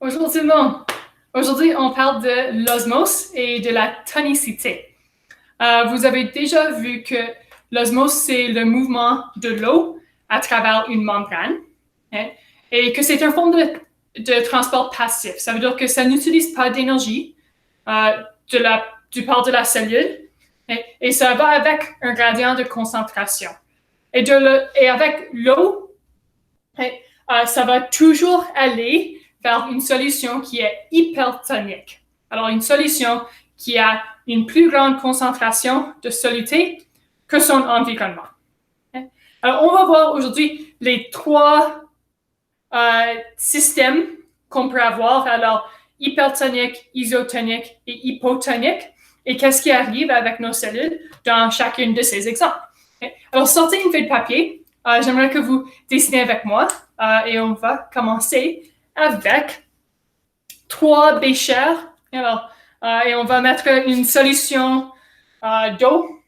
Bonjour tout le monde. Aujourd'hui, on parle de l'osmose et de la tonicité. Vous avez déjà vu que l'osmose, c'est le mouvement de l'eau à travers une membrane, hein, et que c'est une forme de transport passif. Ça veut dire que ça n'utilise pas d'énergie du part de la cellule, hein, et ça va avec un gradient de concentration. Et avec l'eau, hein, ça va toujours aller vers une solution qui est hypertonique. Alors, une solution qui a une plus grande concentration de soluté que son environnement. Alors, on va voir aujourd'hui les trois systèmes qu'on peut avoir. Alors, hypertonique, isotonique et hypotonique. Et qu'est-ce qui arrive avec nos cellules dans chacune de ces exemples. Alors, sortez une feuille de papier. J'aimerais que vous dessinez avec moi. Et on va commencer avec 3 béchers. Alors, et on va mettre une solution d'eau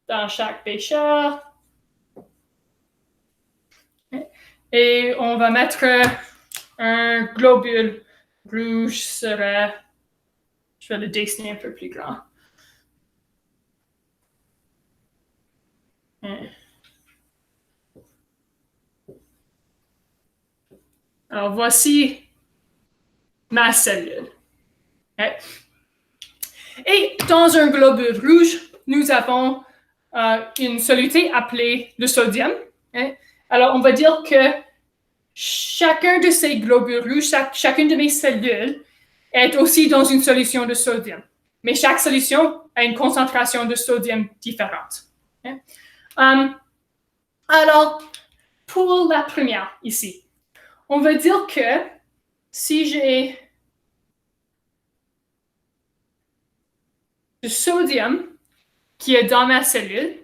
dans chaque bécher. Et on va mettre un globule rouge serait, je vais le dessiner un peu plus grand. Alors, voici ma cellule. Et dans un globule rouge, nous avons une soluté appelée le sodium. Alors, on va dire que chacun de ces globules rouges, chacune de mes cellules est aussi dans une solution de sodium. Mais chaque solution a une concentration de sodium différente. Alors, pour la première ici, on va dire que si j'ai du sodium qui est dans ma cellule,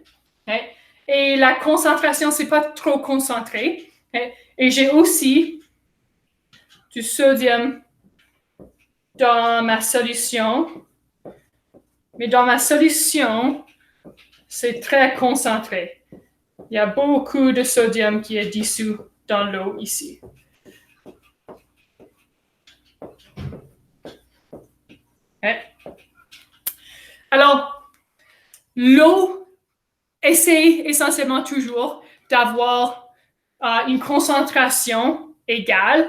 et la concentration, c'est pas trop concentré, et j'ai aussi du sodium dans ma solution, mais dans ma solution, c'est très concentré. Il y a beaucoup de sodium qui est dissous dans l'eau ici. Alors, l'eau essaie essentiellement toujours d'avoir une concentration égale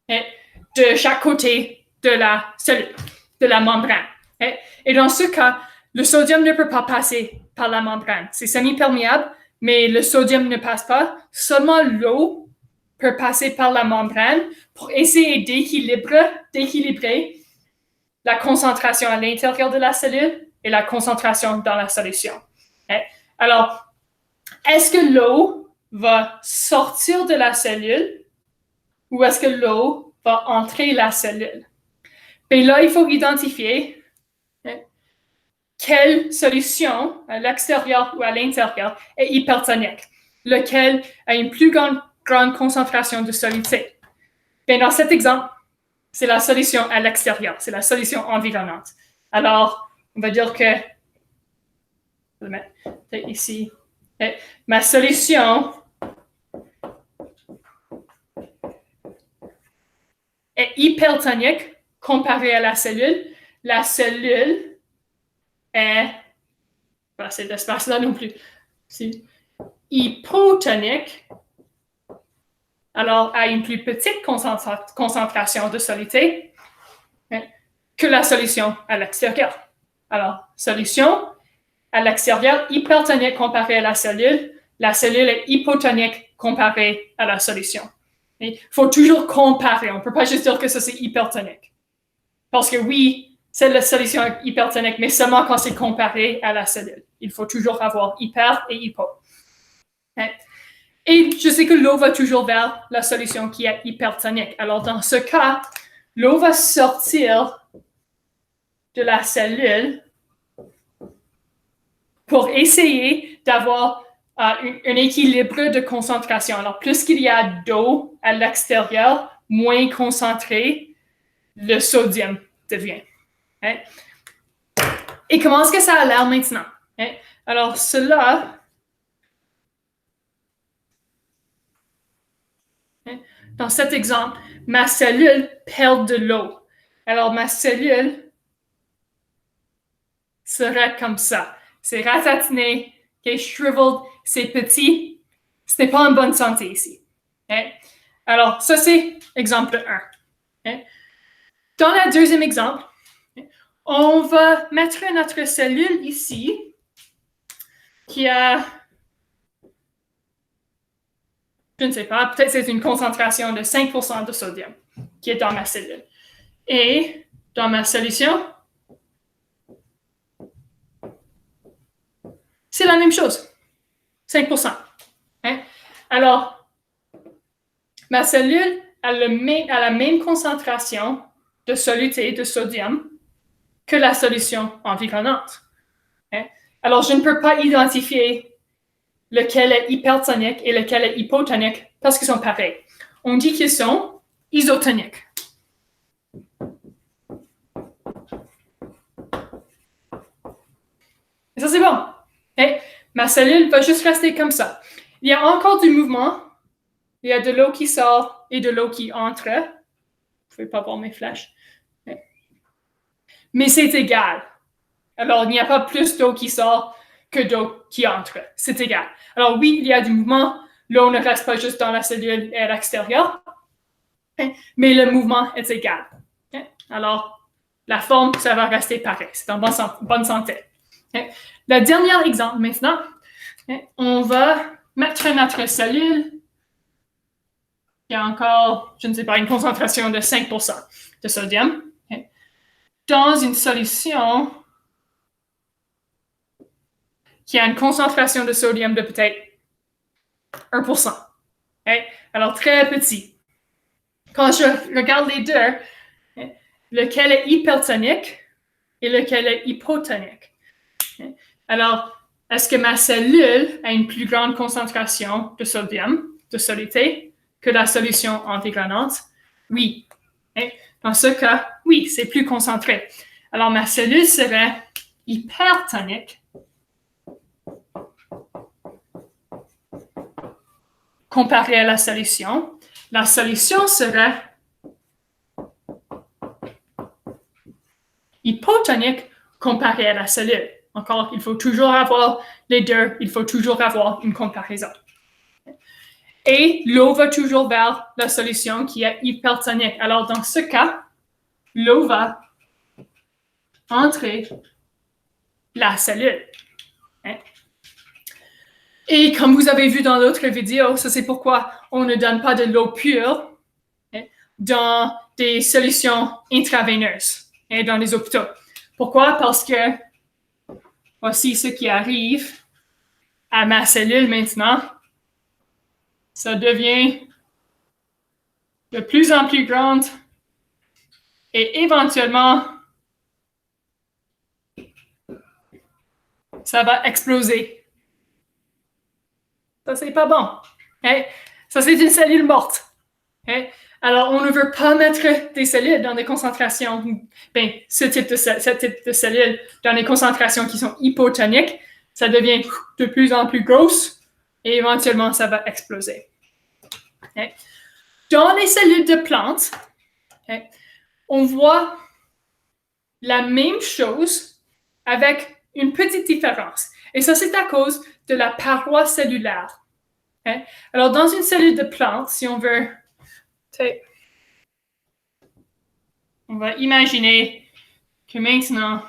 de chaque côté de la cellule, de la membrane. Et dans ce cas, le sodium ne peut pas passer par la membrane. C'est semi-perméable, mais le sodium ne passe pas. Seulement l'eau peut passer par la membrane pour essayer d'équilibrer la concentration à l'intérieur de la cellule et la concentration dans la solution. Alors, est-ce que l'eau va sortir de la cellule ou est-ce que l'eau va entrer la cellule? Et là, il faut identifier quelle solution, à l'extérieur ou à l'intérieur, est hypertonique, lequel a une plus grande concentration de soluté. Et dans cet exemple, c'est la solution à l'extérieur, c'est la solution environnante. Alors, on va dire que, je vais le mettre ici, ma solution est hypertonique comparée à la cellule. La cellule est, pas cet espace-là non plus, c'est hypotonique, alors a une plus petite concentration de soluté que la solution à l'extérieur. Alors, solution à l'extérieur, hypertonique comparée à la cellule est hypotonique comparée à la solution. Il faut toujours comparer, on ne peut pas juste dire que ça c'est hypertonique. Parce que oui, c'est la solution hypertonique, mais seulement quand c'est comparé à la cellule. Il faut toujours avoir hyper et hypo. Et je sais que l'eau va toujours vers la solution qui est hypertonique. Alors, dans ce cas, l'eau va sortir de la cellule pour essayer d'avoir un équilibre de concentration. Alors, plus qu'il y a d'eau à l'extérieur, moins concentré le sodium devient. Et comment est-ce que ça a l'air maintenant? Alors, cela Dans cet exemple, ma cellule perd de l'eau. Alors, ma cellule serait comme ça. C'est ratatiné, shriveled, c'est petit. Ce n'est pas en bonne santé ici. Alors, ça, c'est exemple 1. Dans le deuxième exemple, on va mettre notre cellule ici qui a, je ne sais pas, peut-être c'est une concentration de 5% de sodium qui est dans ma cellule. Et dans ma solution, c'est la même chose, 5%. Alors, ma cellule a la même concentration de soluté de sodium que la solution environnante. Alors, je ne peux pas identifier lequel est hypertonique et lequel est hypotonique parce qu'ils sont pareils. On dit qu'ils sont isotoniques. Et ça, c'est bon. Ma cellule va juste rester comme ça. Il y a encore du mouvement. Il y a de l'eau qui sort et de l'eau qui entre. Vous ne pouvez pas voir mes flèches. Mais c'est égal. Alors, il n'y a pas plus d'eau qui sort que d'eau qui entre. C'est égal. Alors, oui, il y a du mouvement. L'eau ne reste pas juste dans la cellule et à l'extérieur. Mais le mouvement est égal. Alors, la forme, ça va rester pareil. C'est en bonne santé. Le dernier exemple maintenant, on va mettre notre cellule qui a encore, je ne sais pas, une concentration de 5% de sodium dans une solution qui a une concentration de sodium de peut-être 1%. Alors, très petit. Quand je regarde les deux, lequel est hypertonique et lequel est hypotonique. Alors, est-ce que ma cellule a une plus grande concentration de sodium, de soluté, que la solution environnante? Oui. Dans ce cas, oui, c'est plus concentré. Alors, ma cellule serait hypertonique comparée à la solution. La solution serait hypotonique comparée à la cellule. Encore, il faut toujours avoir les deux, il faut toujours avoir une comparaison. Et l'eau va toujours vers la solution qui est hypertonique. Alors, dans ce cas, l'eau va entrer la cellule. Et comme vous avez vu dans l'autre vidéo, ça c'est pourquoi on ne donne pas de l'eau pure dans des solutions intraveineuses et dans les hôpitaux. Pourquoi? Parce que voici ce qui arrive à ma cellule maintenant. Ça devient de plus en plus grande et éventuellement, ça va exploser. Ça, c'est pas bon. Ça, c'est une cellule morte. Alors, on ne veut pas mettre des cellules dans des concentrations, ce type de cellules dans des concentrations qui sont hypotoniques. Ça devient de plus en plus grosse et éventuellement, ça va exploser. Dans les cellules de plantes, on voit la même chose avec une petite différence. Et ça, c'est à cause de la paroi cellulaire. Alors, dans une cellule de plante, si on veut, on va imaginer que maintenant,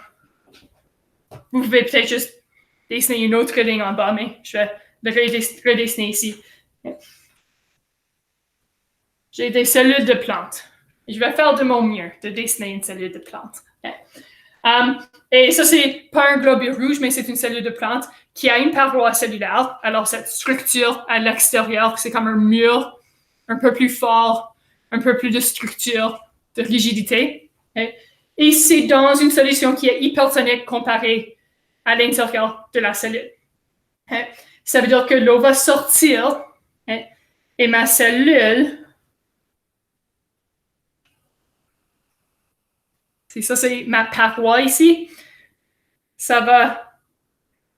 vous pouvez peut-être juste dessiner une autre ligne en bas, mais je vais le redessiner ici. J'ai des cellules de plantes. Je vais faire de mon mieux de dessiner une cellule de plante. Et ça, c'est pas un globule rouge, mais c'est une cellule de plante qui a une paroi cellulaire. Alors, cette structure à l'extérieur, c'est comme un mur un peu plus fort, un peu plus de structure, de rigidité. Et c'est dans une solution qui est hypertonique comparée à l'intérieur de la cellule. Ça veut dire que l'eau va sortir et ma cellule, ça c'est ma paroi ici, ça va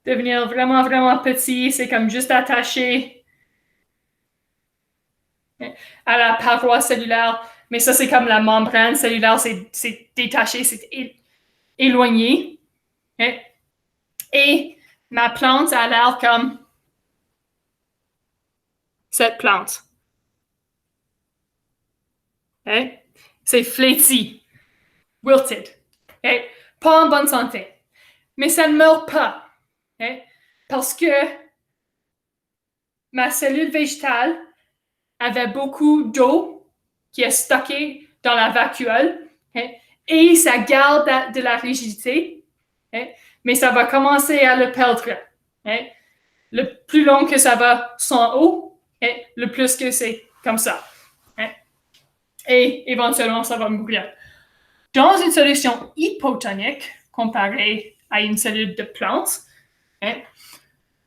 devenir vraiment, vraiment petit. C'est comme juste attaché à la paroi cellulaire, mais ça, c'est comme la membrane cellulaire, c'est détaché, c'est éloigné. Et ma plante a l'air comme cette plante. C'est fléti, wilted, pas en bonne santé. Mais ça ne meurt pas, parce que ma cellule végétale avait beaucoup d'eau qui est stockée dans la vacuole, et ça garde de la rigidité, mais ça va commencer à le perdre. Le plus long que ça va sans eau, le plus que c'est comme ça. Et éventuellement, ça va mourir. Dans une solution hypotonique, comparée à une cellule de plante,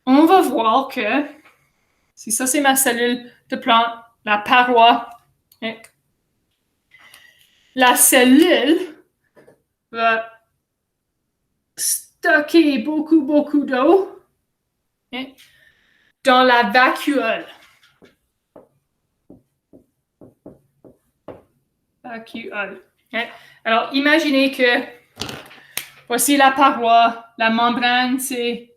on va voir que, si ça c'est ma cellule de plante, la paroi, la cellule va stocker beaucoup d'eau dans la vacuole. Alors, imaginez que voici la paroi, la membrane, c'est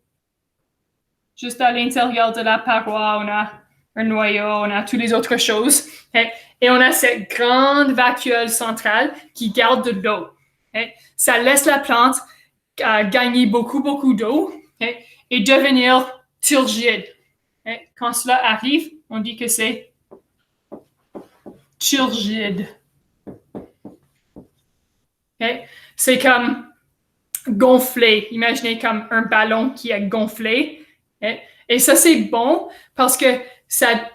juste à l'intérieur de la paroi, on a un noyau, on a toutes les autres choses. Et on a cette grande vacuole centrale qui garde de l'eau. Ça laisse la plante gagner beaucoup d'eau et devenir turgide. Quand cela arrive, on dit que c'est turgide. C'est comme gonflé. Imaginez comme un ballon qui est gonflé. Et ça, c'est bon parce que ça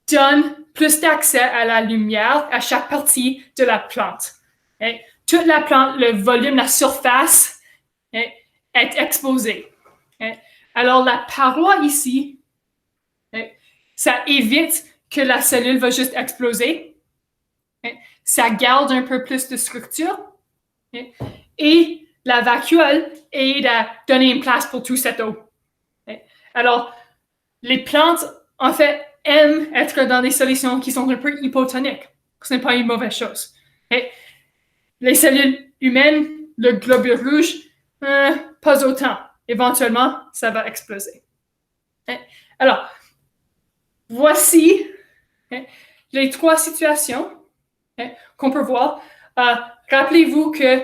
donne plus d'accès à la lumière à chaque partie de la plante. Toute la plante, le volume, la surface est exposée. Alors, la paroi ici, ça évite que la cellule va juste exploser. Ça garde un peu plus de structure. Et la vacuole aide à donner une place pour toute cette eau. Alors, les plantes, en fait, aiment être dans des solutions qui sont un peu hypotoniques. Ce n'est pas une mauvaise chose. Les cellules humaines, le globule rouge, pas autant. Éventuellement, ça va exploser. Alors, voici les 3 situations qu'on peut voir. Rappelez-vous que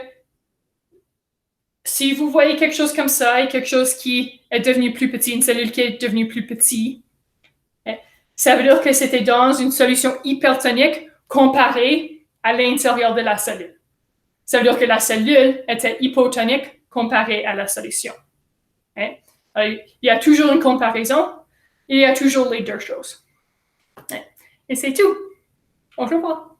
si vous voyez quelque chose comme ça et quelque chose qui est devenu plus petit, une cellule qui est devenue plus petite, ça veut dire que c'était dans une solution hypertonique comparée à l'intérieur de la cellule. Ça veut dire que la cellule était hypotonique comparée à la solution. Il y a toujours une comparaison, il y a toujours les 2 choses. Et c'est tout. Au revoir.